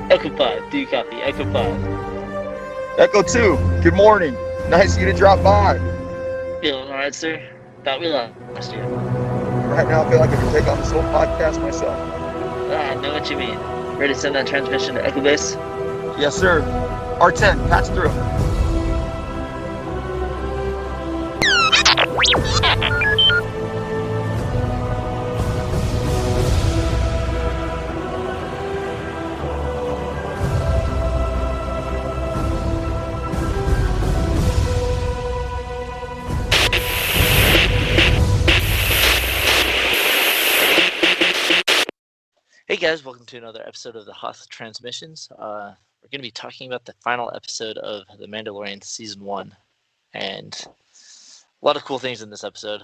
Echo 5, do you copy? Echo 5. Echo 2, good morning. Nice of you to drop by. Feeling alright, sir? Thought we lost you. Right now, I feel like I can take on this whole podcast myself. I know what you mean. Ready to send that transmission to Echo Base? Yes, sir. R10, patch through. Hey guys, welcome to another episode of the Hoth Transmissions. We're going to be talking about the final episode of The Mandalorian Season 1. And a lot of cool things in this episode.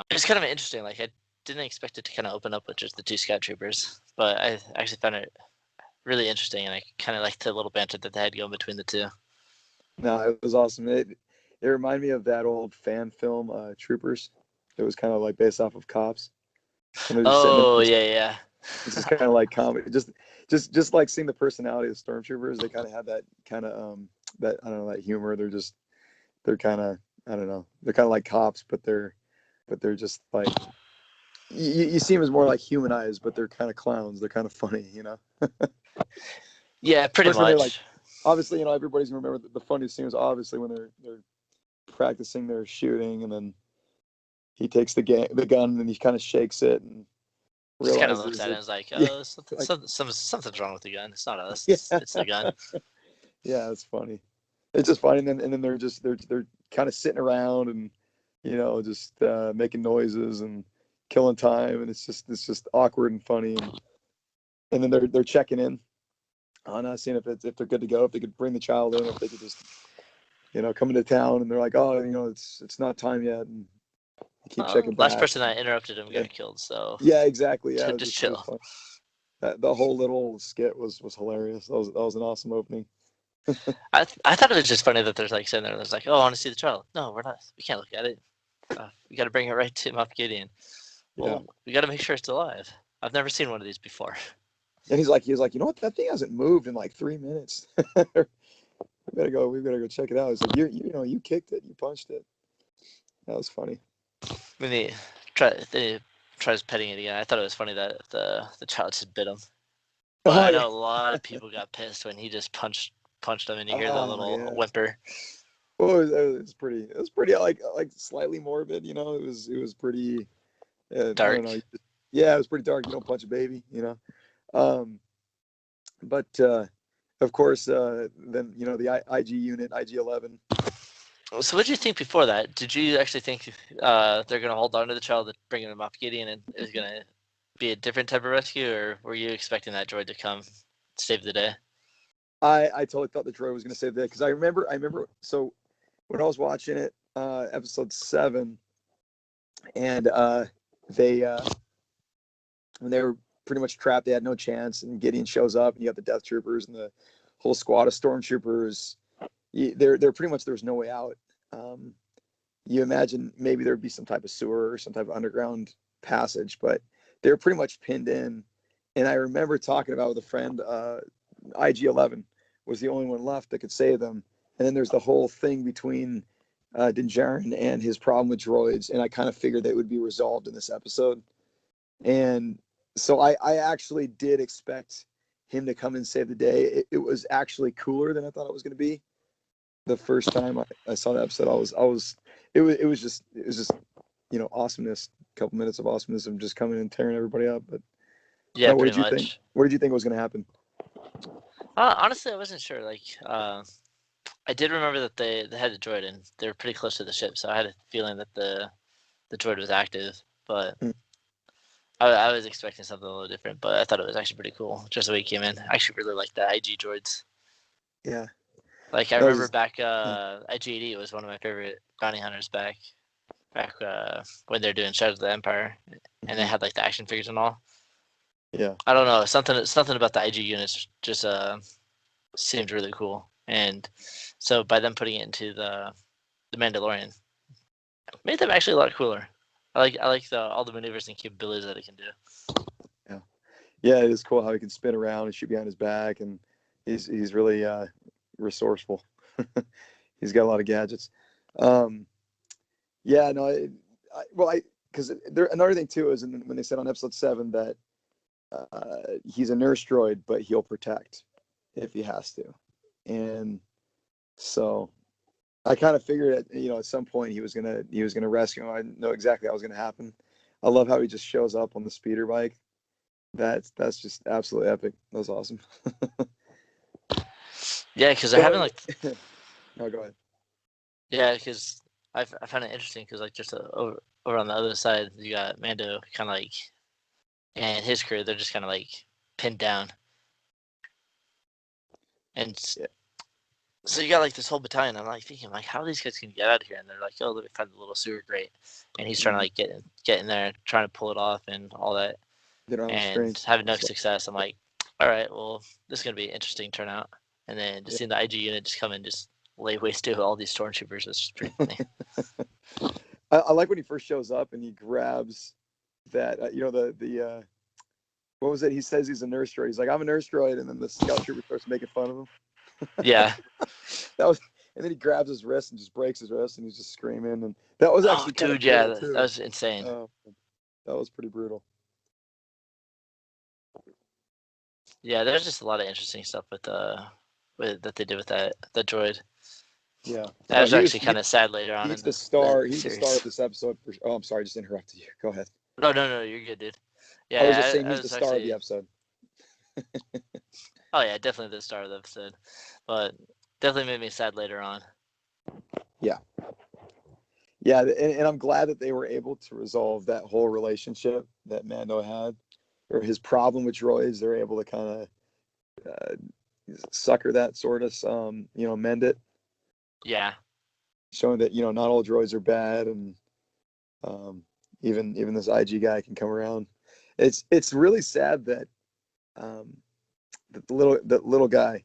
It's kind of interesting. Like, I didn't expect it to kind of open up with just the two scout troopers. But I actually found it really interesting. And I kind of liked the little banter that they had going between the two. No, it was awesome. It reminded me of that old fan film, Troopers. It was kind of like based off of cops. And they're just Oh, sitting there, yeah. it's just kind of like comedy. Just like seeing the personality of stormtroopers. They kind of have that kind of that, I don't know, that humor. They're kind of, I don't know. They're kind of like cops, but they're just like, you see them as more like humanized, but they're kind of clowns. They're kind of funny, you know. Yeah, pretty Especially when they're like, much. obviously, you know, everybody's gonna remember the funniest scene was obviously when they're practicing their shooting, and then he takes the gun and then he kind of shakes it and Just kind of looks realizes at it that, and is like, yeah, oh, like, something's wrong with the gun. It's not us. yeah, It's the gun. yeah, it's funny. It's just funny, and then they're kind of sitting around and, you know, just making noises and killing time, and it's just awkward and funny, and then they're checking in on seeing if they're good to go, if they could bring the child in, if they could just, you know, come into town, and they're like, oh, you know, it's not time yet, and keep checking Last back. person that interrupted him Yeah, got killed, so yeah, exactly. Yeah, just it was chill. fun. The whole little skit was hilarious. That was an awesome opening. I thought it was just funny that there's like sitting there and there's like, oh, I want to see the child. No, we're not. We can't look at it. We got to bring it right to Moff Gideon. Yeah, Well, we got to make sure it's alive. I've never seen one of these before. and he was like, you know what? That thing hasn't moved in like 3 minutes. We better go check it out. He's like, you know, you kicked it, you punched it. That was funny. When he tries petting it again, I thought it was funny that the child just bit him. But Oh I yeah, know a lot of people got pissed when he just punched them, and you hear the oh little yeah. whimper. Well, it was pretty like slightly morbid. You know, it was pretty. I don't Dark. know. Yeah, it was pretty dark. You don't punch a baby. You know. But of course, then, you know, the IG unit, IG-11. So what did you think before that? Did you actually think they're going to hold on to the child, bring him up Gideon, and it was going to be a different type of rescue, or were you expecting that droid to come save the day? I totally thought the droid was going to save that, because I remember. So when I was watching it, episode 7, and they when they were pretty much trapped, they had no chance, and Gideon shows up, and you have the Death Troopers and the whole squad of stormtroopers. They're pretty much, there's no way out. You imagine maybe there'd be some type of sewer or some type of underground passage, but they're pretty much pinned in. And I remember talking about with a friend, IG-11 was the only one left that could save them. And then there's the whole thing between Din Djarin and his problem with droids, and I kind of figured that it would be resolved in this episode. And so I actually did expect him to come and save the day. It was actually cooler than I thought it was going to be. The first time I saw the episode, it was just, you know, awesomeness. A couple minutes of awesomeness of just coming and tearing everybody up. But Yeah, no, what pretty did you think? much. What did you think was going to happen? Honestly, I wasn't sure. Like, I did remember that they had the droid, and they were pretty close to the ship, so I had a feeling that the droid was active. But Mm, I was expecting something a little different. But I thought it was actually pretty cool, just the way he came in. I actually really like the IG droids. yeah, Like, I that was remember just, back, yeah. IG-80 was one of my favorite bounty hunters back when they're doing Shadows of the Empire, and they Mhm. had like the action figures and all. Yeah, I don't know, something about the IG units just seemed really cool, and so by them putting it into the Mandalorian, made them actually a lot cooler. I like all the maneuvers and capabilities that it can do. Yeah, yeah, it is cool how he can spin around and shoot behind his back, and he's really resourceful. He's got a lot of gadgets. Um, yeah, no, I because there another thing too is when they said on episode 7 that he's a nurse droid, but he'll protect if he has to, and so I kind of figured at some point he was gonna rescue him. I know exactly how it was gonna happen. I love how he just shows up on the speeder bike. That's just absolutely epic. That was awesome. Yeah, because they're So having like no, go ahead. yeah, because I found it interesting because like just over on the other side you got Mando kind of like and his crew they're just kind of like pinned down and Yeah. so you got like this whole battalion. I'm like thinking like how are these guys gonna get out of here and they're like oh let me find the little sewer grate and he's trying to Mhm. like get in there trying to pull it off and all that They don't have and strength. having no So, success. I'm like all right well this is gonna be an interesting turnout and then just yeah. seeing the IG unit just come and just lay waste to all these stormtroopers was pretty funny. I like when he first shows up and he grabs that the what was it? He says he's a nurse droid. He's like, I'm a nurse droid, and then the scout trooper starts making fun of him. Yeah. That was, and then he grabs his wrist and just breaks his wrist, and he's just screaming. And that was Oh, actually kind of dude, yeah, brutal that too. was insane. Uh, that was pretty brutal. Yeah, there's just a lot of interesting stuff with that they did with that droid. Yeah. That No, was actually kind of sad later on he's in the the star. He's the star series. of this episode. Oh, I'm sorry, just interrupted you. Go ahead. No, no, no, you're good, dude. I was just Yeah, saying I he's the was star of the actually. episode. Oh yeah, definitely the star of the episode, but definitely made me sad later on. Yeah. Yeah, and I'm glad that they were able to resolve that whole relationship that Mando had, or his problem with droids. They're able to kind of sucker that sort of, mend it, Yeah, showing that not all droids are bad, and um, even this IG guy can come around. It's really sad that um, the little guy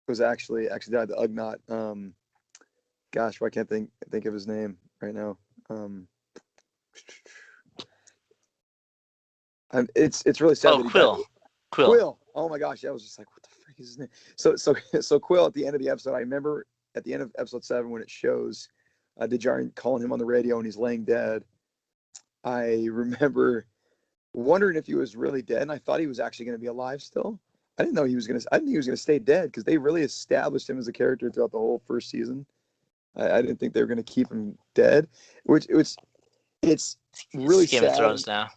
was actually died. The Ugnaught. Gosh, why can't think of his name right now? Um, it's really sad Oh, that he died. Quill. Quill. Quill. Oh my gosh, I was just like, what the frick is his name? So Quill at the end of the episode. I remember at the end of episode 7 when it shows Djarin calling him on the radio and he's laying dead. I remember wondering if he was really dead, and I thought he was actually going to be alive still. I didn't know he was going to. I didn't think he was going to stay dead because they really established him as a character throughout the whole first season. I didn't think they were going to keep him dead, which it's It's really Game of sad. Thrones now.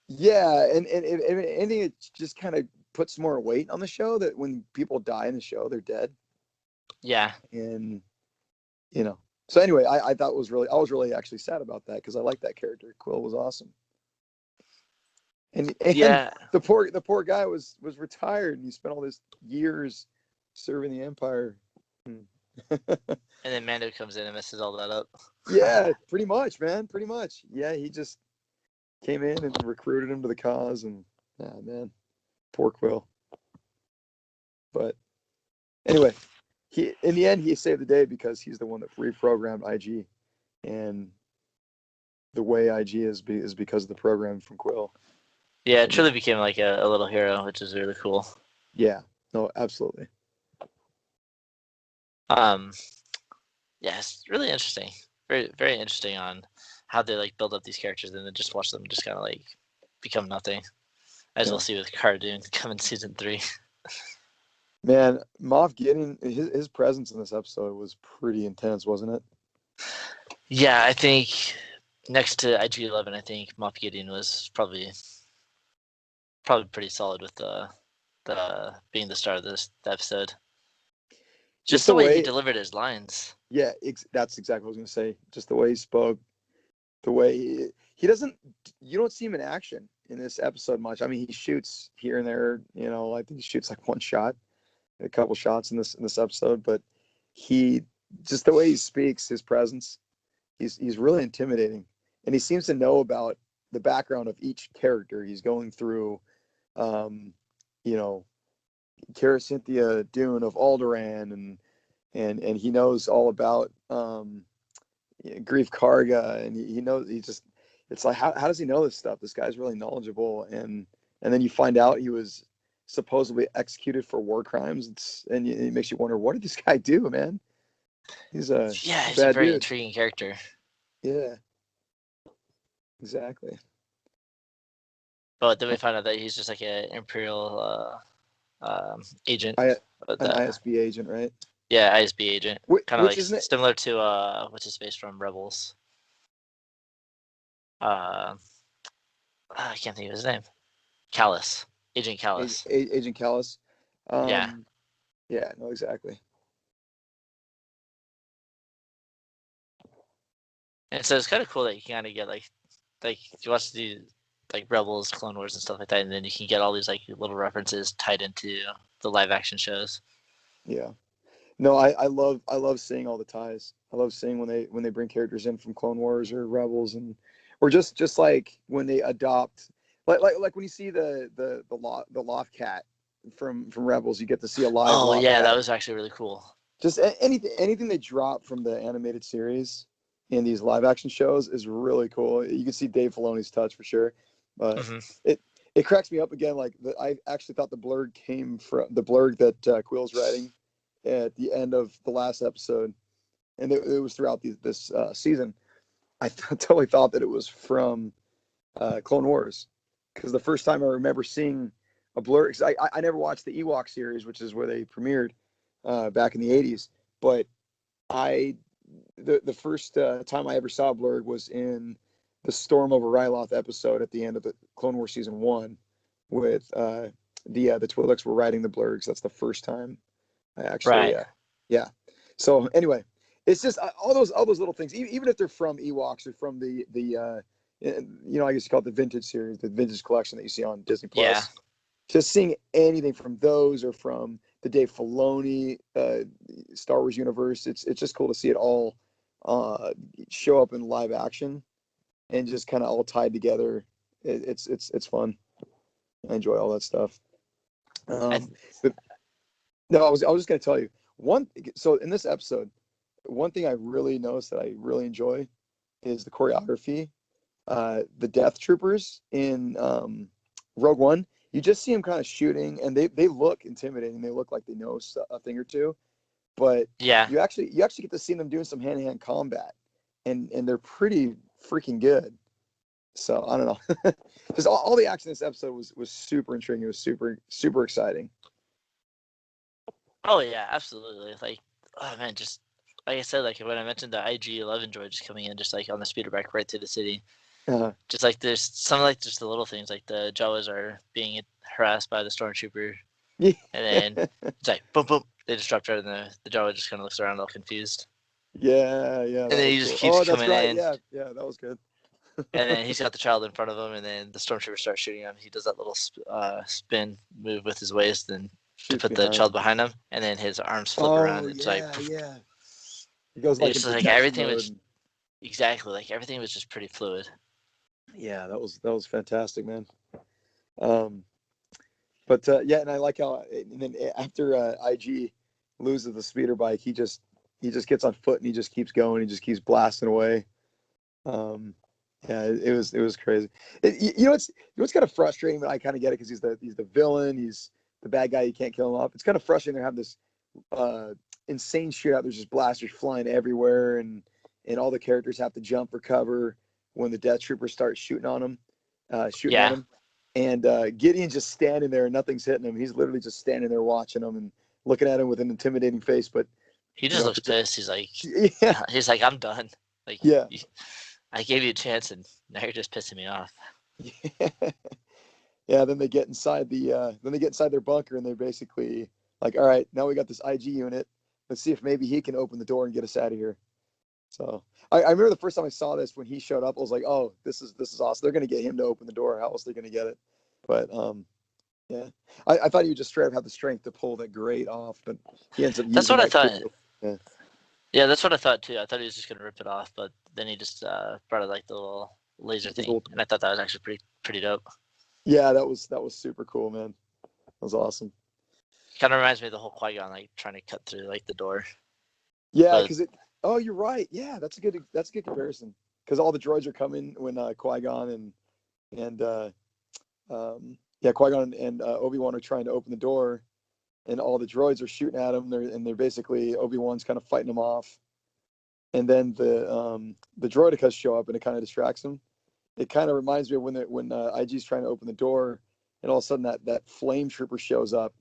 Yeah, and ending it just kind of puts more weight on the show that when people die in the show, they're dead. Yeah, And you know, so anyway, I thought I was really actually sad about that because I like that character. Quill was awesome, and yeah, the poor guy was retired and he spent all these years serving the Empire. and then Mando comes in and messes all that up. Yeah, pretty much, man, pretty much. Yeah, he just came in and recruited him to the cause, and man, poor Quill. But anyway, he in the end he saved the day because he's the one that reprogrammed IG, and the way IG is because of the program from Quill. Yeah, it And truly became like a little hero, which is really cool. yeah, no, absolutely. Um, yeah, it's really interesting. Very, very interesting on how they like build up these characters and then just watch them just kind of like become nothing, as Yeah, we'll see with Cardoon coming season 3. man, Moff Gideon, his presence in this episode was pretty intense, wasn't it? Yeah, I think next to IG-11, I think Moff Gideon was probably pretty solid with the being the star of this episode. Just Just the the way he way, delivered his lines. yeah, that's exactly what I was gonna say. Just the way he spoke, the way he doesn't, you don't see him in action in this episode much. I mean, he shoots here and there. I think he shoots like one shot, a couple shots in this episode, but he just the way he speaks, his presence, he's really intimidating, and he seems to know about the background of each character he's going through. Um, you know, Cara Cynthia Dune of Alderaan, and he knows all about Grief Karga, and he knows he just it's like, how does he know this stuff? This guy's really knowledgeable, and then you find out he was supposedly executed for war crimes. It makes you wonder, what did this guy do, man? He's a Yeah, he's a bad very dude. intriguing character. Yeah, exactly. But then we find out that he's just like an Imperial agent. I an That ISB agent, right? Yeah, ISB agent, kind of Which like isn't it? similar to what's his face from Rebels. Uh, I can't think of his name. Callus, Agent Callus. Agent Callus. Yeah, Yeah, no, exactly. and so it's kind of cool that you kind of get like you watch the like Rebels, Clone Wars, and stuff like that, and then you can get all these like little references tied into the live action shows. Yeah. No, I love seeing all the ties. I love seeing when they bring characters in from Clone Wars or Rebels, or just like when they adopt, like when you see the Loft Cat from Rebels, you get to see a live Oh Loft yeah, that Cat. was actually really cool. Just anything they drop from the animated series in these live action shows is really cool. You can see Dave Filoni's touch for sure, but Hmm. it it cracks me up again. Like I actually thought the blurg came from the blurg that Quill's writing at the end of the last episode, and it was throughout this season. I totally thought that it was from Clone Wars, because the first time I remember seeing a blur, because I never watched the Ewok series, which is where they premiered back in the '80s, but I the first time I ever saw blurg was in the Storm over Ryloth episode at the end of the Clone Wars season 1, with the Twi'leks were riding the blurgs. That's the first time I actually, Right. yeah. So anyway, it's just all those little things, even if they're from Ewoks or from I guess you call it the vintage series, the vintage collection that you see on Disney Yeah. Plus. Just seeing anything from those or from the Dave Filoni Star Wars universe, it's just cool to see it all uh, show up in live action and just kind of all tied together. It's fun. I enjoy all that stuff. I, But no, I was just gonna tell you one. So in this episode, one thing I really noticed that I really enjoy is the choreography. The Death Troopers in Rogue One, you just see them kind of shooting, and they look intimidating. They look like they know a thing or two, but yeah. you actually get to see them doing some hand to hand combat, and they're pretty freaking good. So I don't know, just all the action in this episode was super intriguing. It was super exciting. Oh yeah, absolutely. Like, oh man, just like I said, like when I mentioned the IG-11 droid just coming in, just like on the speeder bike right through the city. Uh, Just like there's some like just the little things, like the Jawas are being harassed by the stormtrooper, yeah, and then it's like boom, boom, they just drop and the Jawa just kind of looks around all confused, yeah, and that then was he just cool. keeps Oh, that's coming right. in, Yeah, that was good. and then he's got the child in front of him, and then the stormtrooper starts shooting him. He does that little spin move with his waist, and to Shoots put the behind. child behind him, and then his arms flip around. Oh It's like yeah. He goes like it's in just like protection everything mode. was exactly like everything was just pretty fluid. Yeah, that was fantastic, man. Um, but yeah, and I like how and then after IG loses the speeder bike, he just gets on foot and he just keeps going. He just keeps blasting away. Um, yeah, it was crazy. It's kind of frustrating, but I kind of get it because he's the villain. He's the bad guy. You can't kill him off. It's kind of frustrating to have this uh, insane shootout. There's just blasters flying everywhere, and all the characters have to jump for cover when the Death Troopers start shooting at Yeah, him. And Gideon's just standing there, and nothing's hitting him. He's literally just standing there watching them and looking at him with an intimidating face. But he you just know, looks pissed. He's like, yeah, he's like, I'm done. Like, yeah, I gave you a chance, and now you're just pissing me off. yeah. Yeah, then they get inside their bunker, and they're basically like, all right, now we got this IG unit. Let's see if maybe he can open the door and get us out of here. So I remember the first time I saw this when he showed up, I was like, oh, this is awesome. They're gonna get him to open the door. How else are they gonna get it? But yeah, I thought he would just straight up have the strength to pull that grate off, but he ends up That's using what I that thought. cool. Yeah, Yeah, that's what I thought too. I thought he was just gonna rip it off, but then he just brought out like the little laser his thing, little, and I thought that was actually pretty dope. yeah, that was super cool, man. That was awesome. Kind of reminds me of the whole Qui-Gon like trying to cut through like the door, Yeah, but because it. Oh, you're right. Yeah, that's a good comparison. because all the droids are coming when Qui-Gon and Qui-Gon and Obi-Wan are trying to open the door, and all the droids are shooting at him. They're basically, Obi-Wan's kind of fighting them off, and then the droidicas show up and it kind of distracts him. It kind of reminds me of when IG's trying to open the door, and all of a sudden that flame trooper shows up,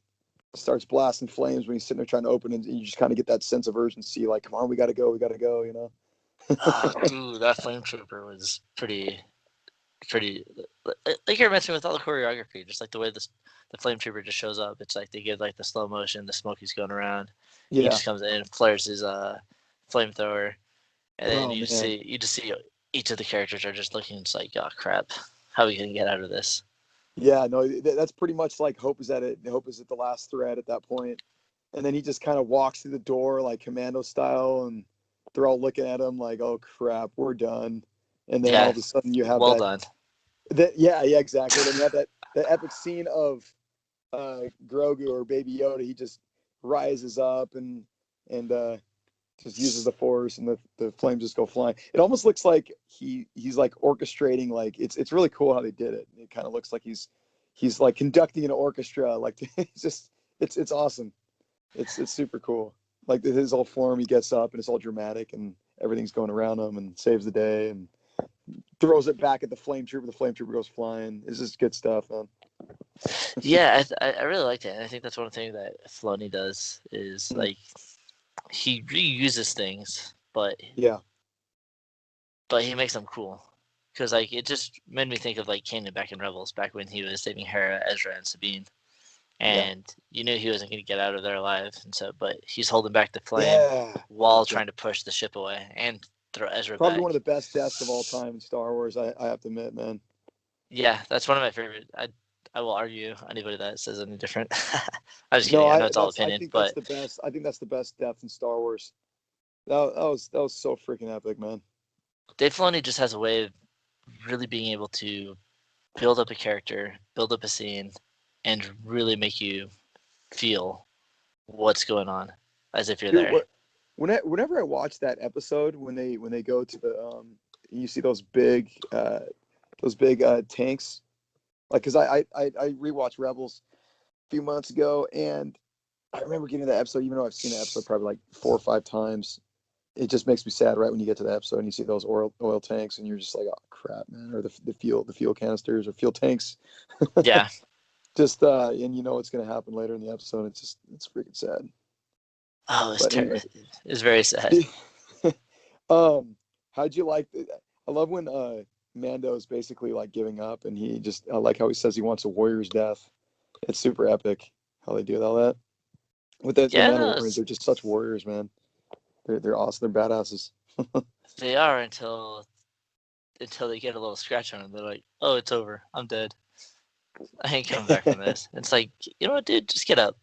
starts blasting flames when he's sitting there trying to open, and you just kind of get that sense of urgency, like, come on, we gotta go, you know. Oh, dude, that flame trooper was pretty. Like you're mentioning with all the choreography, just like the way the flame trooper just shows up. It's like they give like the slow motion, the smoke is going around. He Yeah. just comes in, flares his flamethrower, and then Oh man. you just see each of the characters are just looking. It's like, oh crap, how are we gonna get out of this? Yeah, no, that's pretty much like Hope is at it. Hope is at the last thread at that point, and then he just kind of walks through the door like commando style, and they're all looking at him like, "Oh crap, we're done." And then all Yeah, of a sudden you have well done. yeah, exactly. Then you have that epic scene of Grogu or Baby Yoda. He just rises up and just uses the force, and the flames just go flying. It almost looks like he's like orchestrating, like it's really cool how they did it. It kind of looks like he's like conducting an orchestra, like it's just it's awesome. It's super cool. Like his whole form, he gets up and it's all dramatic and everything's going around him and saves the day and throws it back at the flame trooper. The flame trooper goes flying. It's just good stuff, man. Yeah, I really liked it, and I think that's one thing that Filoni does is Mm. like he reuses things, Yeah, but he makes them cool. Because like it just made me think of like Kanan back in Rebels, back when he was saving Hera, Ezra, and Sabine, yeah, and you knew he wasn't going to get out of there alive, and so but he's holding back the flame yeah. while Yeah. trying to push the ship away and throw Ezra Probably back. one of the best deaths of all time in Star Wars. I have to admit, man. Yeah, that's one of my favorite. I will argue anybody that says any different. I'm just No, kidding. I know it's all I opinion, think that's but the best. I think that's the best death in Star Wars. That was so freaking epic, man. Dave Filoni just has a way of really being able to build up a character, build up a scene, and really make you feel what's going on as if you're Dude, there. whenever I watch that episode when they go to the you see those big tanks, like because I rewatched Rebels a few months ago, and I remember getting to that episode, even though I've seen that episode probably like 4 or 5 times. It just makes me sad right when you get to the episode and you see those oil tanks and you're just like, oh crap, man, or the fuel canisters or fuel tanks. Yeah. Just and you know what's gonna happen later in the episode. It's freaking sad. Oh, But anyway, it's very sad. um, how'd you like? I love when Mando's basically like giving up, and he just I like how he says he wants a warrior's death. It's super epic how they do all that. With the Yeah, no, Mandalorians, they're just such warriors, man. They're awesome. They're badasses. they are until they get a little scratch on them. They're like, "Oh, it's over. I'm dead. I ain't coming back from this." It's like, you know what, dude? Just get up.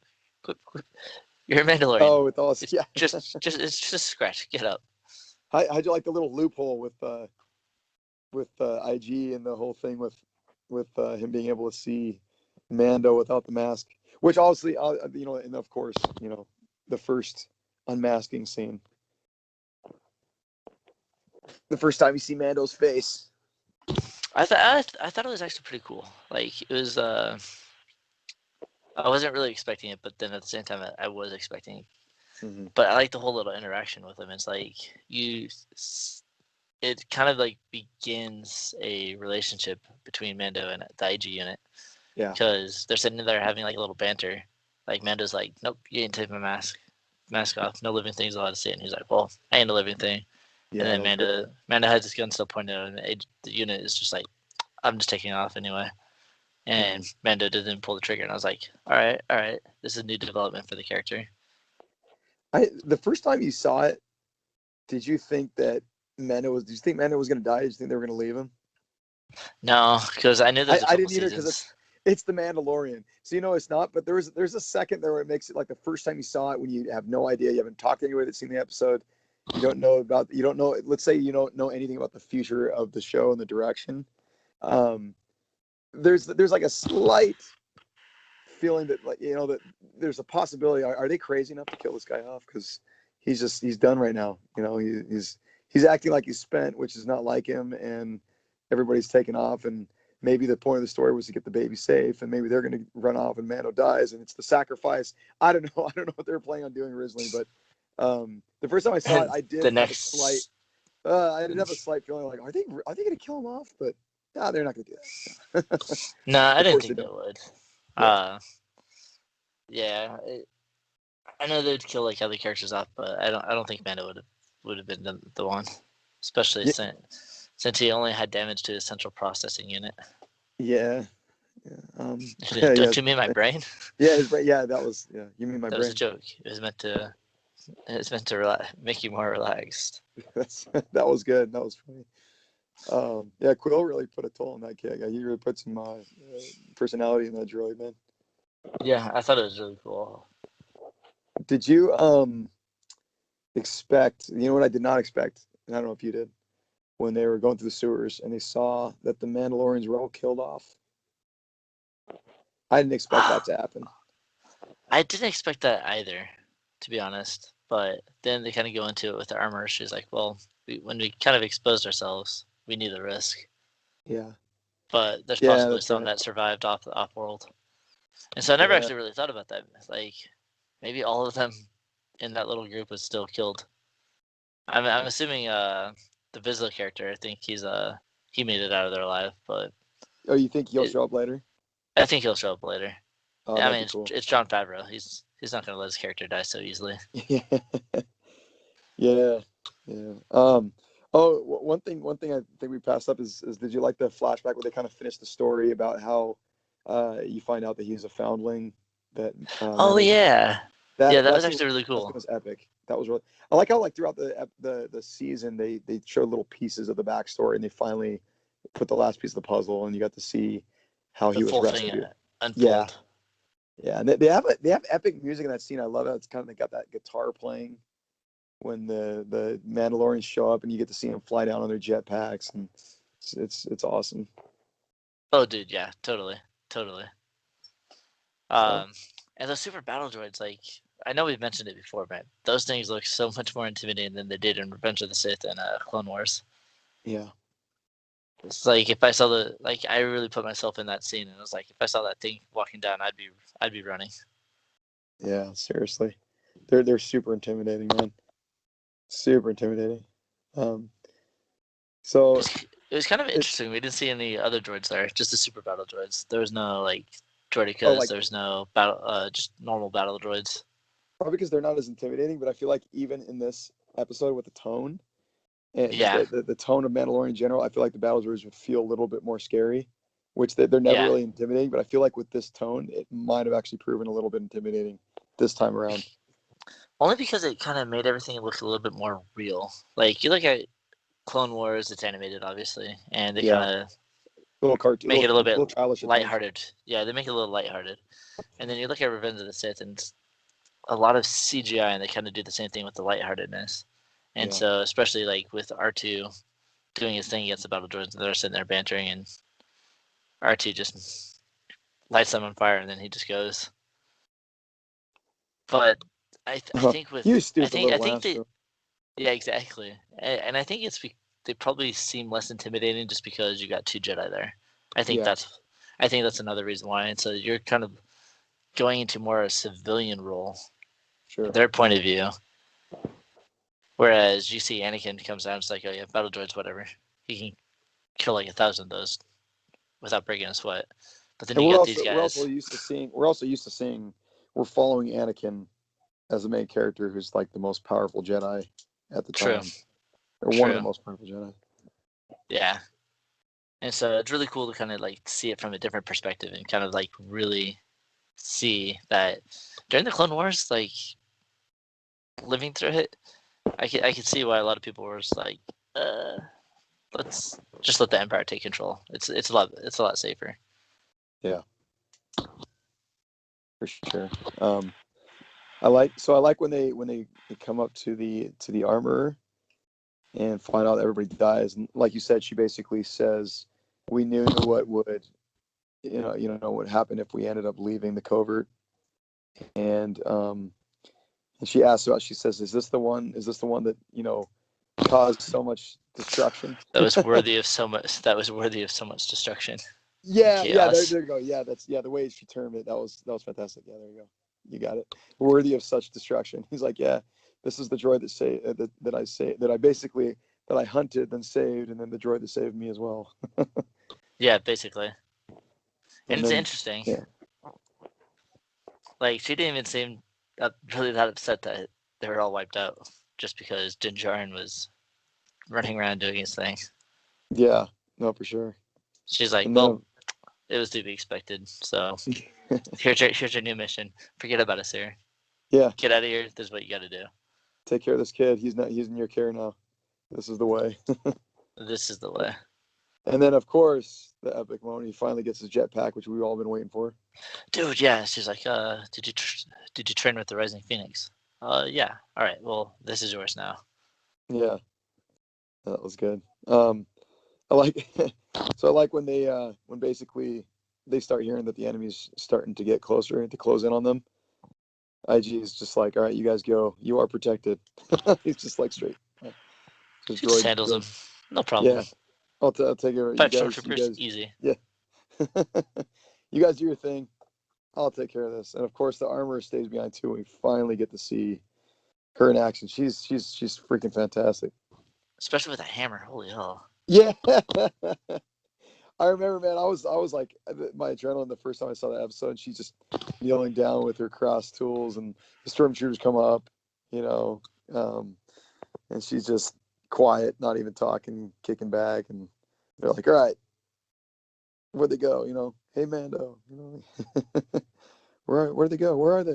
You're a Mandalorian. Oh, with all It's yeah. it's just a scratch. Get up. How'd you like the little loophole with IG and the whole thing with him being able to see Mando without the mask, which obviously, you know, and of course, you know, the first unmasking scene, the first time you see Mando's face. I thought it was actually pretty cool. Like it was. I wasn't really expecting it, but then at the same time, I was expecting. Mm-hmm. But I like the whole little interaction with him. It's like you. It kind of like begins a relationship between Mando and the IG unit Yeah, because they're sitting there having like a little banter. Like Mando's like, "Nope, you ain't take my mask off. No living thing's allowed to see it." And he's like, "Well, I ain't a living thing." And yeah, then that was great. Mando has his gun still pointed at him, and the unit is just like, "I'm just taking off anyway." Mm-hmm. And Mando didn't pull the trigger, and I was like, all right, this is a new development for the character. The first time you saw it, did you think that Mando was? Did you think Mando was going to die? Did you think they were going to leave him? No, because I knew there's a I couple didn't either because seasons. it's the Mandalorian. So you know it's not. But there's a second there where it makes it like the first time you saw it when you have no idea, you haven't talked to anybody that's seen the episode, you don't know. Let's say you don't know anything about the future of the show and the direction. Um, there's like a slight feeling that like you know that there's a possibility. Are they crazy enough to kill this guy off? Because he's done right now. You know he's he's acting like he's spent, which is not like him, and everybody's taken off, and maybe the point of the story was to get the baby safe, and maybe they're going to run off and Mando dies, and it's the sacrifice. I don't know. I don't know what they were planning on doing originally, but the first time I saw it, And I did the have a slight, next, I did have a slight feeling like, are they going to kill him off? But no, they're not going to do that. no, I Of didn't course they think they don't. would. Yeah, Uh, yeah, I know they'd kill like other characters off, but I don't think Mando would have been the one, especially yeah, since he only had damage to his central processing unit. yeah. Yeah. Yeah, Don't yeah, you mean my brain? yeah. His brain. Yeah, that was. Yeah, you mean my That was a brain? joke. It was meant to make you more relaxed. That was good. That was funny. Yeah, Quill really put a toll on that kid. Yeah, he really put some personality in that droid, man. Yeah, I thought it was really cool. Did you expect? You know what I did not expect, and I don't know if you did, when they were going through the sewers and they saw that the Mandalorians were all killed off. I didn't expect that to happen. I didn't expect that either, to be honest. But then they kind of go into it with the armor. She's like, "Well, when we kind of exposed ourselves, we knew the risk, Yeah, but there's yeah, possibly that's some right. that survived off world." And so I never Yeah, actually really thought about that. Like maybe all of them in that little group was still killed. I'm assuming the Vizsla character. I think he made it out of there alive, but oh, you think he'll it, show up later? I think he'll show up later. Oh, I that'd mean, be it's, cool. it's Jon Favreau. He's not going to let his character die so easily. Yeah, yeah. Oh, one thing I think we passed up is did you like the flashback where they kind of finished the story about how you find out that he's a foundling that Oh Mando yeah, yeah, that that was scene actually really that scene cool. was epic. That was really I like how like throughout the season they showed little pieces of the backstory and they finally put the last piece of the puzzle and you got to see how The he was full thing rescued. Yeah, unfold. yeah, and they have epic music in that scene. I love it. It's kind of they got that guitar playing when the Mandalorians show up and you get to see them fly down on their jetpacks and it's awesome. Oh, dude, yeah, totally, totally. So Um, and those super battle droids, like I know we've mentioned it before, but those things look so much more intimidating than they did in Revenge of the Sith and Clone Wars. yeah, It's like if I saw I really put myself in that scene, and it was like if I saw that thing walking down, I'd be running. yeah, seriously, they're super intimidating, man. Super intimidating. Um, It so was it was kind of it interesting. We didn't see any other droids there, just the super battle droids. There was no like oh droidicas. like There was no battle, just normal battle droids. probably because they're not as intimidating, but I feel like even in this episode with the tone and Yeah, the tone of Mandalorian in general, I feel like the battle droids would feel a little bit more scary, which they're never yeah. really intimidating. But I feel like with this tone, it might have actually proven a little bit intimidating this time around. Only because it kind of made everything look a little bit more real. Like you look at Clone Wars, it's animated, obviously, and they Yeah, kind of little cartoon, make it a little bit little childish at times. lighthearted. Yeah, they make it a little lighthearted. And then you look at Revenge of the Sith, and it's a lot of CGI, and they kind of do the same thing with the lightheartedness. And Yeah, so, especially like with R2 doing his thing against the battle droids, they're sitting there bantering, and R2 just lights them on fire, and then he just goes. But I think you with stupid I little think ass. they yeah, exactly, and I think they probably seem less intimidating just because you got two Jedi there. I think Yeah, that's I think that's another reason why. And so you're kind of going into more a civilian role, sure. their point of view. Whereas you see Anakin comes down, it's like, oh yeah, battle droids, whatever. He can kill like 1,000 of those without breaking a sweat. But then And you we're got these also we're also guys. used to seeing we're following Anakin as the main character who's like the most powerful Jedi at the True, time, or one of the true, most powerful Jedi. yeah. And so it's really cool to kind of like see it from a different perspective and kind of like really see that during the Clone Wars, like living through it, I could see why a lot of people were just like, let's just let the Empire take control. It's a lot safer. Yeah, for sure. I like when they come up to the armorer and find out that everybody dies, and like you said, she basically says, "We knew what would what happened if we ended up leaving the covert," and and she asks about. She says, "Is this the one? Is this the one that caused so much destruction. That was worthy of so much. That was worthy of so much destruction and Yeah, chaos. there you go. Yeah, that's the way she termed it. That was fantastic. Yeah, there you go. You got it. Worthy of such destruction. He's like, yeah, this is the droid that I hunted, then saved, and then the droid that saved me as well. Yeah, basically. And And it's then, interesting. yeah, Like she didn't even seem really that upset that they were all wiped out, just because Din Djarin was running around doing his thing. yeah, no, for sure. She's like, And well, then, it was to be expected. So here's your new mission. Forget about us here. yeah, Get out of here. This is what you got to do. take care of this kid. He's in your care now. This is the way. This is the way. And then, of course, the epic moment. He finally gets his jetpack, which we've all been waiting for. Dude, yeah. She's like, did you train with the Rising Phoenix? Yeah. All right. Well, this is yours now. Yeah, that was good. I like so I like when when basically they start hearing that the enemy's starting to get closer to close in on them. IG is just like, all right, you guys go. You are protected. He's just like straight. His She just handles droid. him. No problem. Yeah, I'll take it. 5 stormtroopers, easy. Yeah. You guys do your thing. I'll take care of this. And of course, the armor stays behind too. We finally get to see her in action. She's freaking fantastic. Especially with a hammer. Holy hell. Yeah. I remember, man. I was like my adrenaline the first time I saw that episode. And she's just kneeling down with her cross tools, and the stormtroopers come up, you know, and she's just quiet, not even talking, kicking back, and they're like, "All right, where'd they go?" You know, "Hey, Mando, you know, where'd they go? Where are they?"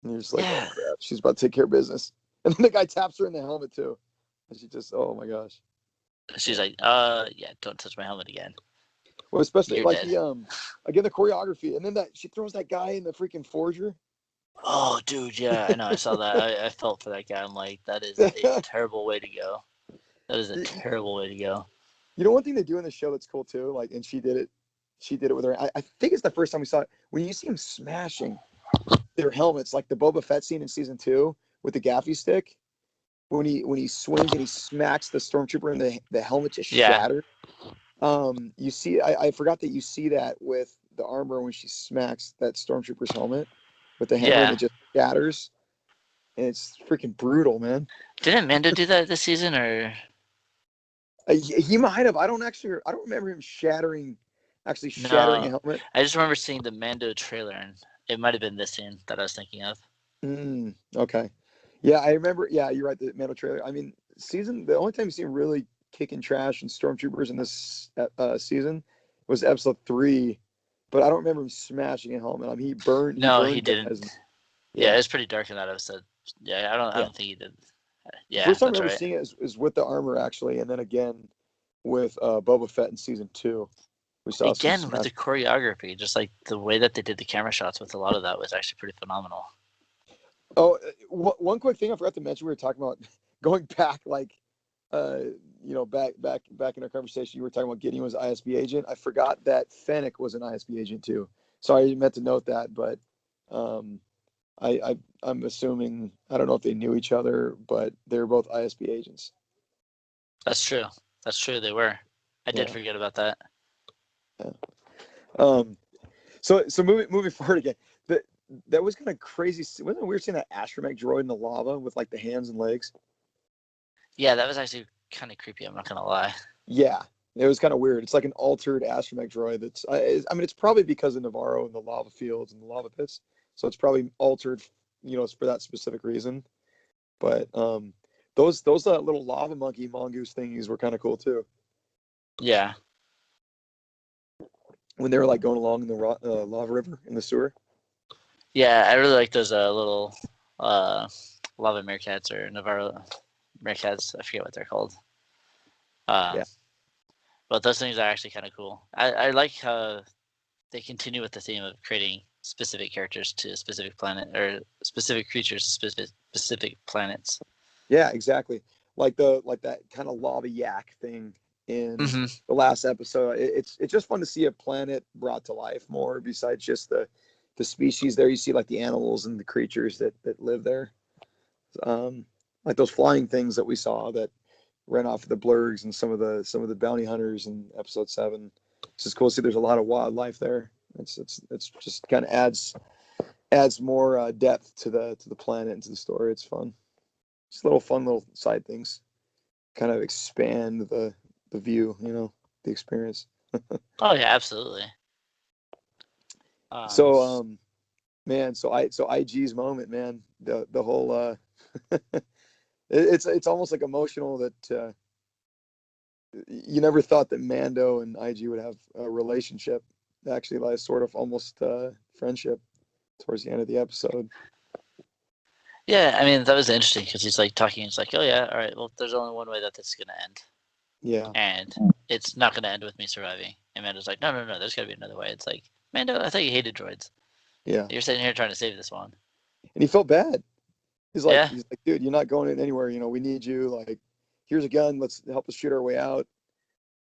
And you're just like, "Oh Yeah. crap, she's about to take care of business." And then the guy taps her in the helmet too, and she just, oh my gosh. She's like, yeah, don't touch my helmet again. Well, especially You're like dead. the again the choreography, and then that she throws that guy in the freaking forger. Oh, dude, yeah, I know. I saw that. I felt for that guy. I'm like, that is a terrible way to go. That is a you terrible way to go. know, one thing they do in the show that's cool too, like, and she did it. She did it with her. I think it's the first time we saw it when you see him smashing their helmets, like the Boba Fett scene in season 2 with the gaffy stick. When he swings and he smacks the stormtrooper and the helmet just Yeah, shatters. You see, I forgot that you see that with the armor when she smacks that stormtrooper's helmet with the hammer and yeah. it just shatters. And it's freaking brutal, man. Didn't Mando do that this season, or He might have. I don't remember him actually shattering a no? helmet. I just remember seeing the Mando trailer, and it might have been this scene that I was thinking of. Okay. Yeah, I remember. Yeah, you're right. The Mando trailer. I mean, the only time you see him really kicking trash and stormtroopers in this season was episode 3, but I don't remember him smashing a helmet. I mean, he No, he burned didn't. guys. Yeah, Yeah, it was pretty dark in that episode. Yeah, I yeah. don't think he did. The Yeah, first time I that's remember right. seeing it is with the armor actually, and then again with Boba Fett in season 2. We saw some Again with smash. the choreography, just like the way that they did the camera shots with a lot of that was actually pretty phenomenal. Oh, one quick thing I forgot to mention. We were talking about going back, like, uh, back in our conversation. You were talking about Gideon was an ISB agent. I forgot that Fennec was an ISB agent too. So I meant to note that, but um, I'm assuming I don't know if they knew each other, but they're both ISB agents. That's true. That's true. They were. I did Yeah. forget about that. Yeah. Um, so moving forward again, that was kind of crazy. Wasn't it weird seeing that astromech droid in the lava with like the hands and legs? Yeah, that was actually kind of creepy. I'm not gonna lie. Yeah, it was kind of weird. It's like an altered astromech droid. I mean, it's probably because of Navarro and the lava fields and the lava pits, so it's probably altered, for that specific reason. But those little lava monkey mongoose thingies were kind of cool too. Yeah, When they were like going along in the lava river in the sewer. yeah. I really like those little uh, lava meerkats or Navarro meerkats. I forget what they're called. Um, Yeah, but those things are actually kind of cool. I like how they continue with the theme of creating specific characters to a specific planet or specific creatures to specific planets. yeah, exactly. Like that kind of lava yak thing in Mm-hmm. the last episode. It's just fun to see a planet brought to life more besides just the species there. You see like the animals and the creatures that live there. Um, like those flying things that we saw that ran off the blurgs and some of the bounty hunters in episode 7. It's just cool to see there's a lot of wildlife there. It's just kind of adds more depth to the planet and to the story. It's fun. Just fun little side things. Kind of expand the view, the experience. Oh yeah, absolutely. So man, so IG's moment, man, the whole it's almost like emotional that you never thought that Mando and IG would have a relationship. Actually, like sort of almost friendship towards the end of the episode. Yeah, I mean that was interesting because he's like talking. It's like, oh yeah, all right. Well, there's only one way that this is gonna end, Yeah, and it's not gonna end with me surviving. And Mando's like, no, there's gotta be another way. It's like, Mando, I thought you hated droids. yeah. You're sitting here trying to save this one. And he felt bad. Yeah, He's like, dude, you're not going in anywhere. We need you. Like, here's a gun. Let's help us shoot our way out.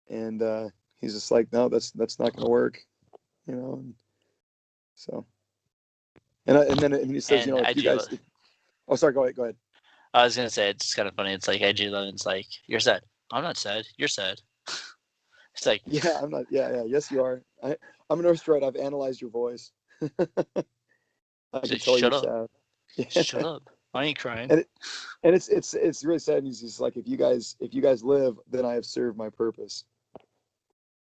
And he's just like, no, that's not going to work. And so, and then he says, and if you guys, oh, sorry, go ahead. I was gonna say it's kind of funny. It's like IG-11's like, you're sad. I'm not sad. You're sad. It's like, Yeah, I'm not. Yeah. Yes, you are. I'm an Earth droid. I've analyzed your voice. I can just tell you're shut up. sad. Shut up. I ain't crying. And it's really sad. And he's just like, if you guys live, then I have served my purpose.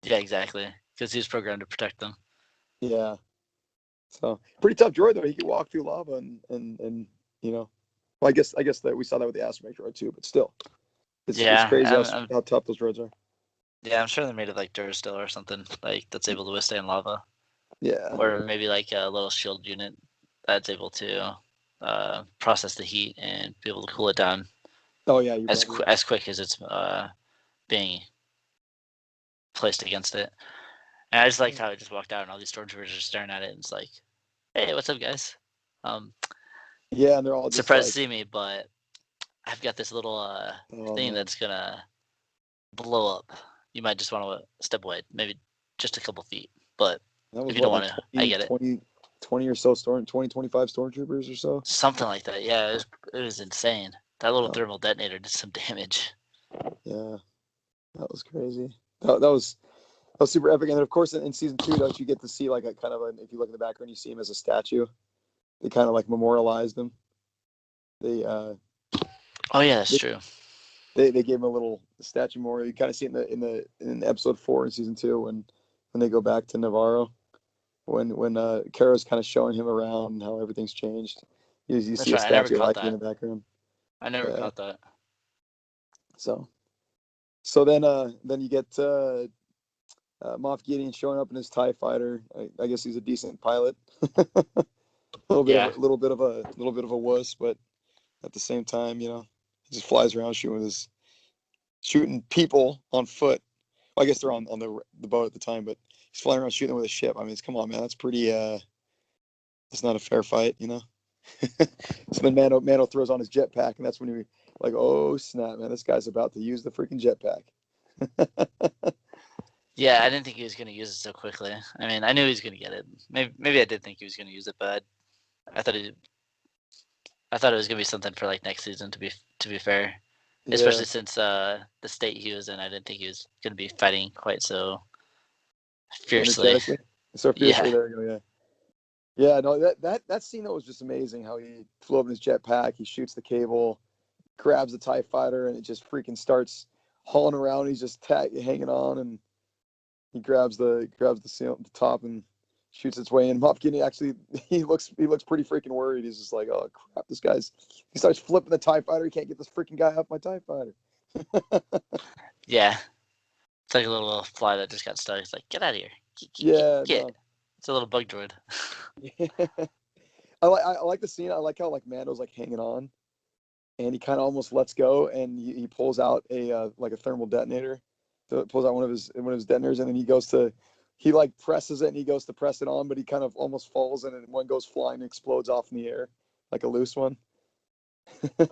Yeah, exactly. Because he was programmed to protect them. Yeah. So pretty tough droid though. He could walk through lava and well, I guess that we saw that with the astromech droid too. But still, it's Yeah, crazy how tough those droids are. yeah, I'm sure they're made of like Durasteel or something like that's able to withstand lava. Yeah. Or maybe like a little shield unit that's able to process the heat and be able to cool it down Oh yeah, as quick as it's being placed against it. And I just liked how it just walked out and all these stormtroopers are staring at it and it's like, hey, what's up, guys? Yeah, and they're all just surprised like, to see me, but I've got this little thing man. that's gonna blow up. You might just want to step away, maybe just a couple feet. But That was if you don't like want to, I get it. 20 or so 25 stormtroopers or so. Something like that. Yeah, it was insane. That little Oh, thermal detonator did some damage. yeah, that was crazy. That was super epic. And then of course in season 2, don't you get to see like a kind of if you look in the background, you see him as a statue. They kind of like memorialized him. They Oh yeah, that's true. they gave him a little statue memorial. You kind of see it in episode 4 in season 2 when they go back to Navarro, when Kara's kind of showing him around and how everything's changed. You That's see a right. I never statue caught like in that. the background. I never Yeah. caught that. So then you get Moff Gideon showing up in his TIE fighter. I guess he's a decent pilot. a Yeah. little bit of a wuss, but at the same time, he just flies around shooting people on foot. Well, I guess they're on the boat at the time, but he's flying around shooting with a ship. I mean, come on, man, that's pretty. It's not a fair fight. So then Mando throws on his jetpack, and that's when he like, oh snap, man, this guy's about to use the freaking jetpack. Yeah, I didn't think he was going to use it so quickly. I mean, I knew he was going to get it. Maybe I did think he was going to use it, but I thought it was going to be something for like next season. To be fair, Yeah. especially since the state he was in, I didn't think he was going to be fighting quite so fiercely. Energetically, so fiercely. Yeah, There you go. Yeah. Yeah, no, that scene though was just amazing. How he flew up in his jetpack, he shoots the cable, grabs the TIE fighter, and it just freaking starts hauling around. He's just hanging on, and he grabs the top and shoots its way in. Moff Gideon actually he looks pretty freaking worried. He's just like, oh crap, he starts flipping the TIE fighter. He can't get this freaking guy off my TIE fighter. yeah. It's like a little fly that just got stuck. It's like, get out of here. Get. No. It's a little bug droid. I like the scene. I like how like Mando's like hanging on, and he kind of almost lets go, and he pulls out a like a thermal detonator. So pulls out one of his detonators, and then he like presses it, and he goes to press it on, but he kind of almost falls, and one goes flying and explodes off in the air like a loose one.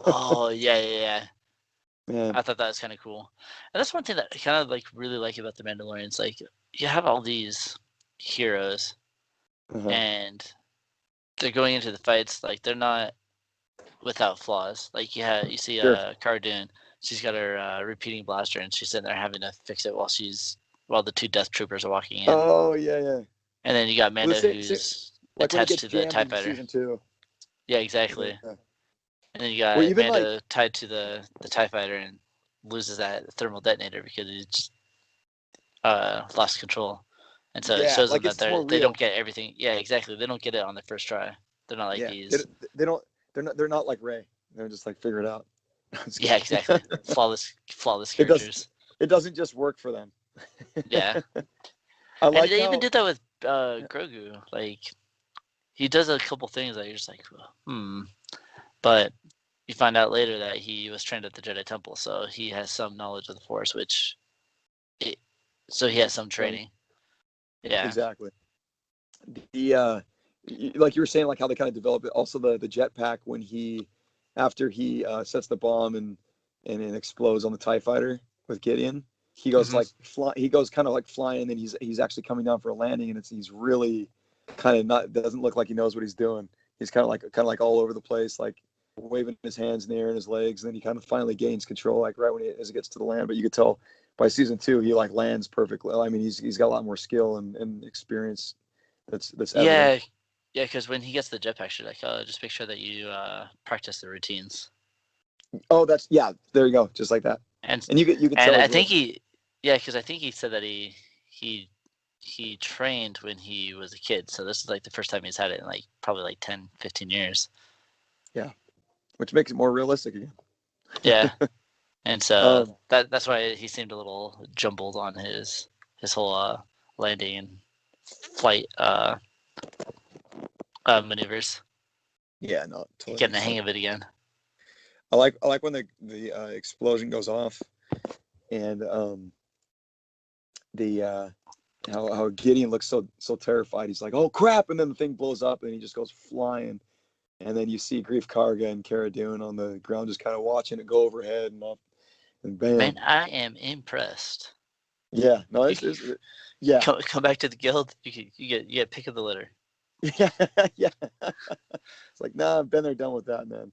Oh yeah. Man. I thought that was kind of cool. And that's one thing that I kind of like really like about the Mandalorians. Like you have all these heroes, Uh-huh. and they're going into the fights like they're not without flaws. Like you see Sure. Cara Dune. she's got her repeating blaster, and she's sitting there having to fix it while the two Death Troopers are walking in. Oh yeah, yeah. And then you got Well, Mando, who's like when it attached gets to the jammed TIE in fighter. season 2. Yeah, Yeah. exactly. And then you Well, got even like Mando tied to the TIE fighter and loses that thermal detonator because he just lost control. And so it yeah, shows them like that it's more they don't real. get everything. Yeah, exactly. They don't get it on the first try. They're not like Yeah, they, these. they don't. They're not like Ray. They're just like figure it out. I'm just Yeah, kidding. exactly. Flawless It does. characters. It doesn't just work for them. Yeah, I and like they even how. did that with Grogu. Like he does a couple things that you're just like, hmm. But you find out later that he was trained at the Jedi Temple, so he has some knowledge of the Force, it, so he has some training. Yeah. Exactly. The like you were saying, like how they kind of develop it. Also, the jetpack when he, after he sets the bomb and it explodes on the Tie Fighter with Gideon, he goes Mm-hmm. like fly. He goes kind of like flying, and then he's actually coming down for a landing, and he's really kind of not doesn't look like he knows what he's doing. He's kind of like all over the place, like waving his hands in the air and his legs, and then he kind of finally gains control, like right when as it gets to the land. But you could tell by season 2 he like lands perfectly. I mean, he's got a lot more skill and experience that's evident. Yeah, yeah. Because when he gets the jetpack, you're like, oh, just make sure that you practice the routines. Oh, that's yeah. There you go, just like that. And And you could and tell I he's really think yeah, because I think he said that he he trained when he was a kid, so this is like the first time he's had it in like probably like 10, 15 years. yeah, which makes it more realistic again. Yeah, and so um, that's why he seemed a little jumbled on his whole landing and flight maneuvers. yeah, no, totally Getting the makes sense. hang of it again. I like when the explosion goes off and the how Gideon looks so terrified. He's like, oh crap, and then the thing blows up and he just goes flying. And then you see Grief Karga and Cara Dune on the ground, just kind of watching it go overhead and up, and Man, bam. I am impressed. Yeah, no, You yeah, come back to the guild. You get pick of the litter. yeah, yeah. It's like, nah, I've been there, done with that, man.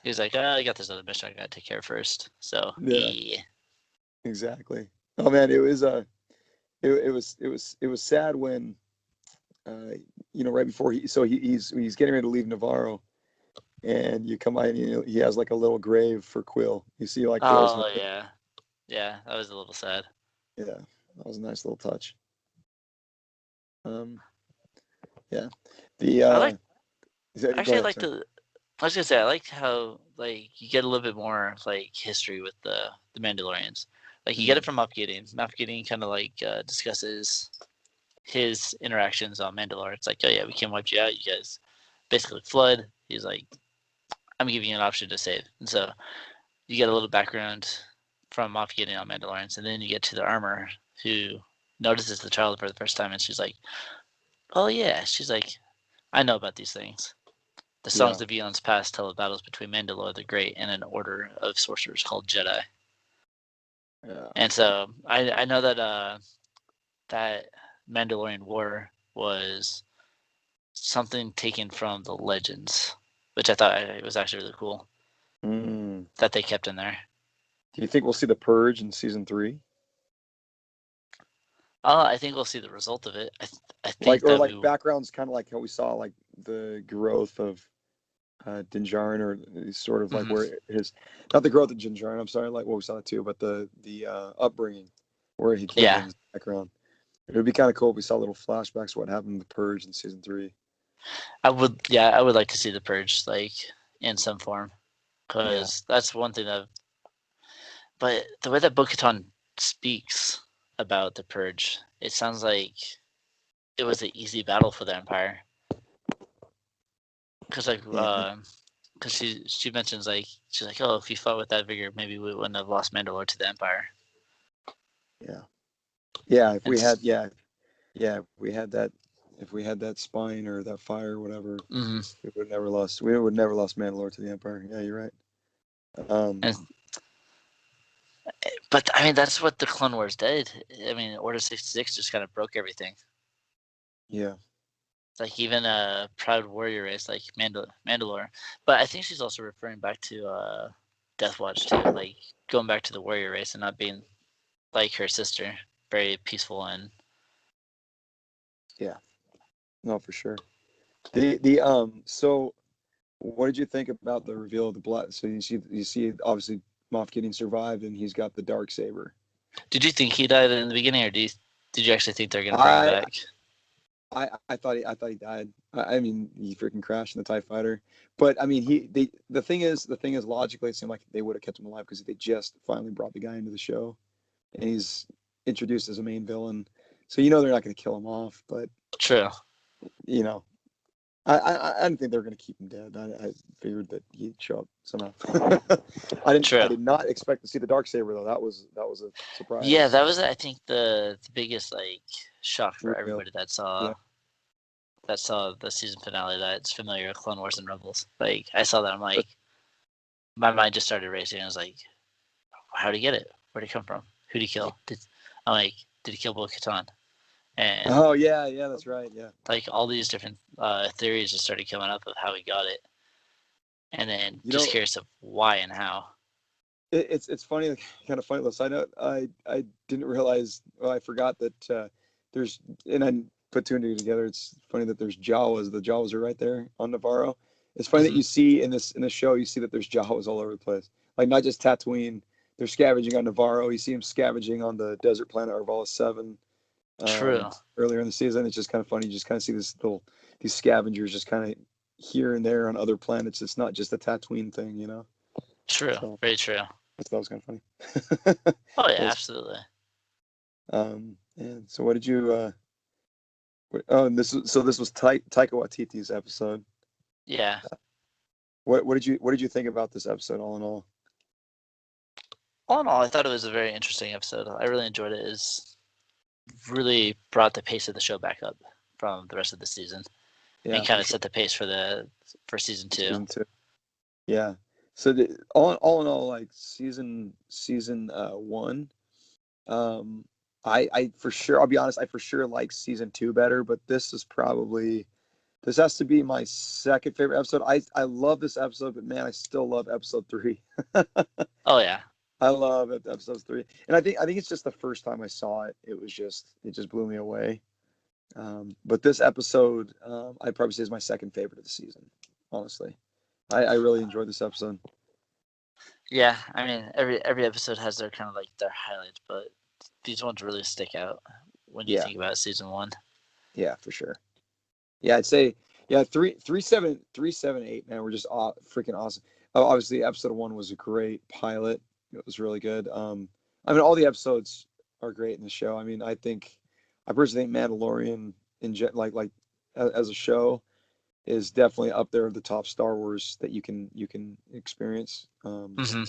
He's like, I got this other mission I gotta take care of first. So Yeah, yeah. exactly. Oh man, it was sad when right before he's getting ready to leave Navarro, and you come by and he has like a little grave for Quill. You see like Quill's Oh head. yeah, yeah. That was a little sad. Yeah, that was a nice little touch. Um, yeah. The I like go actually I ahead, like sorry. the. I was gonna say I like how like you get a little bit more like history with the Mandalorians. Like you get Mm, it from Moff Gideon. Moff Gideon kind of like discusses his interactions on Mandalore. It's like, oh yeah, we can wipe you out. You guys basically flood. He's like, I'm giving you an option to save. And so you get a little background from Moff Gideon on Mandalorians, and then you get to the armor who notices the child for the first time, and she's like, oh yeah, she's like, I know about these things. The songs yeah, of eons past tell of battles between Mandalore the Great and an order of sorcerers called Jedi. yeah, And so I know that that Mandalorian War was something taken from the legends, which I thought it was actually really cool mm. that they kept in there. Do you think we'll see the Purge in season 3? I think we'll see the result of it. I Like think or that like we. backgrounds, kind of like how we saw like the growth of Din Djarin, or sort of like Mhm. where his not the growth of Din Djarin. I'm sorry, like what we saw too, but the upbringing where he came Yeah, in, background. It would be kind of cool if we saw little flashbacks of what happened in the Purge in season 3. I would. Yeah, I would like to see the purge like in some form Yeah, because that's one thing that. But the way that Bo-Katan speaks about the purge, it sounds like it was an easy battle for the Empire. Because like, yeah, because she mentions like she's like, oh, if you fought with that vigor, maybe we wouldn't have lost Mandalore to the Empire. yeah, yeah. If And we had, yeah, yeah, if we had that spine or that fire or whatever, mm-hmm. we would never lost. We would never lost Mandalore to the Empire. Yeah, you're right. Um, and but I mean that's what the Clone Wars did. I mean, Order 66 just kind of broke everything. yeah, Like even a proud warrior race like Mandalore. But I think she's also referring back to Death Watch too, like going back to the warrior race and not being like her sister, very peaceful and Yeah, no, for sure. So what did you think about the reveal of the blood? So you see obviously Moff Gideon survived and he's got the dark saber. Did you think he died in the beginning, or did you actually think they're gonna bring him I back? I thought he died. I mean, he freaking crashed in the TIE fighter. But I mean, the thing is logically it seemed like they would have kept him alive because they just finally brought the guy into the show and he's introduced as a main villain. So they're not going to kill him off, but True, you know I didn't think they were going to keep him dead. I figured that he'd show up somehow. I true. did not expect to see the dark saber though. That was a Yeah, surprise that was I think the biggest like shock for reveal. everybody Yeah. that saw the season finale that's familiar with Clone Wars and Rebels. Like I saw that, I'm like, my mind just started racing. I was like, how'd he get it? Where'd he come from? Who'd he kill? I'm like, did he kill Bo-Katan? And Oh yeah, that's right. Yeah. like all these different theories just started coming up of how he got it, and then You just know, curious of why and how. it's funny, like, kind of funny. I know I didn't realize. Well, I forgot that there's and I put two and two together. It's funny that there's Jawas. The Jawas are right there on Navarro. It's funny that Mm-hmm. you see in this show, you see that there's Jawas all over the place. Like not just Tatooine. They're scavenging on Navarro. You see them scavenging on the desert planet Arvala 7 True, earlier in the season. It's just kind of funny. You just kind of see these scavengers just kind of here and there on other planets. It's not just a Tatooine thing. true, So very true. that was kind of funny. Oh yeah, That was, absolutely. and so what did you and this was Taika Waititi's episode. Yeah. What did you think about this episode all in all? All in all, I thought it was a very interesting episode. I really enjoyed it. It's really brought the pace of the show back up from the rest of the season, and Yeah, kind for of sure. set the pace for season two. Season 2. Yeah. So all in all, like season 1, um, I for sure, I'll be honest, I for sure like season 2 better, but this has to be my second favorite episode. I love this episode, but man, I still love episode 3. Oh yeah, I love it, episode 3, and I think it's just the first time I saw it. It just blew me away. But this episode, I'd probably say is my second favorite of the season. Honestly, I really enjoyed this episode. yeah. I mean, every episode has their kind of like their highlights, but these ones really stick out when you Yeah, think about season one. yeah, for sure. Yeah, I'd say yeah, 378. Man, we're just freaking awesome. Oh, obviously, episode 1 was a great pilot. It was really good. I mean, all the episodes are great in the show. I mean, I personally think Mandalorian like as a show is definitely up there with the top Star Wars that you can experience. Mm-hmm.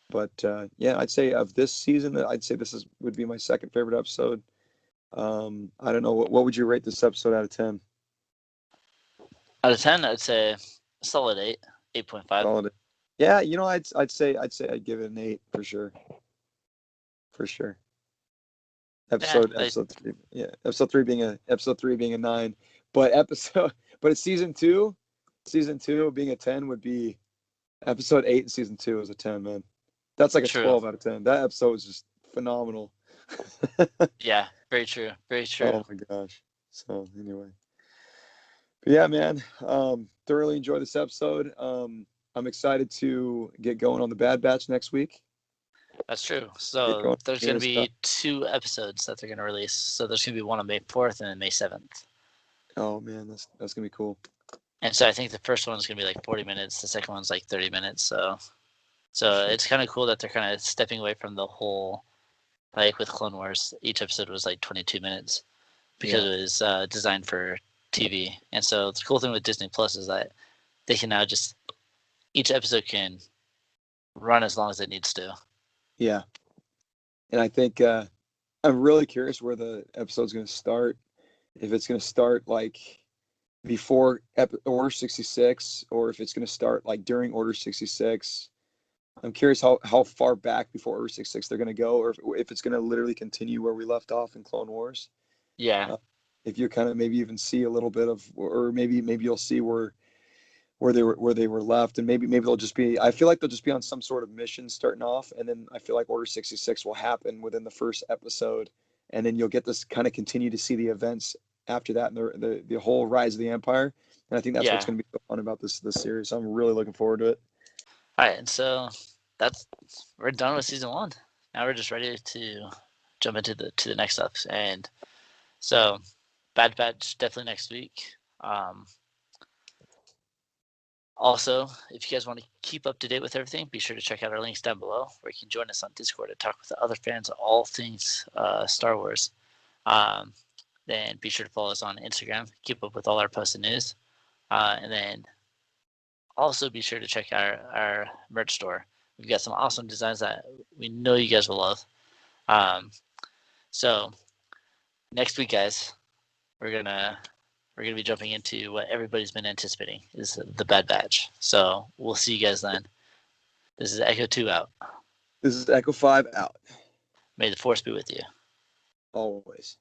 But yeah, I'd say of this season, I'd say would be my second favorite episode. I don't know what would you rate this episode out of 10? Out of 10, I'd say a solid 8, 8.5. Solid. Yeah, I'd say I'd give it an 8 for sure, for sure. Yeah, Episode 3, yeah, episode 3 being a 9, but episode but it's season 2 being a 10 would be episode 8 in season 2 is a 10, man. That's like a true. 12 out of 10. That episode was just phenomenal. Yeah, very true. Very true. Oh my gosh. So anyway, but yeah, man, thoroughly enjoyed this episode. I'm excited to get going on the Bad Batch next week. That's true. Get So going there's here going to and stuff. be 2 episodes that they're going to release. So there's going to be one on May 4th and then May 7th. Oh man, that's gonna be cool. And so I think the first one's going to be like 40 minutes. The second one's like 30 minutes. So Sure. it's kind of cool that they're kind of stepping away from the whole, like with Clone Wars, each episode was like 22 minutes because Yeah, it was designed for TV. And so the cool thing with Disney Plus is that they can now just, each episode can run as long as it needs to. yeah, and I think I'm really curious where the episode's gonna start. If it's gonna start like before Order 66, or if it's gonna start like during Order 66. I'm curious how far back before Order 66 they're gonna go, or if it's gonna literally continue where we left off in Clone Wars. Yeah. Uh, if you kind of maybe even see a little bit of, or maybe you'll see where where they were left, and maybe they'll just be. I feel like they'll just be on some sort of mission starting off, and then I feel like Order 66 will happen within the first episode, and then you'll get this kind of continue to see the events after that and the whole rise of the Empire. And I think that's what's Yeah. going to be so fun about this series. So I'm really looking forward to it. All right, and so that's we're done with season 1. Now we're just ready to jump into the next steps, and so Bad Batch definitely next week. Also, if you guys want to keep up to date with everything, be sure to check out our links down below, where you can join us on Discord and talk with the other fans of all things Star Wars. Then be sure to follow us on Instagram, keep up with all our posts and news, and then also be sure to check out our merch store. We've got some awesome designs that we know you guys will love. So next week, guys, we're gonna be jumping into what everybody's been anticipating is the Bad Batch. So we'll see you guys then. This is Echo 2 out. This is Echo 5 out. May the force be with you. Always.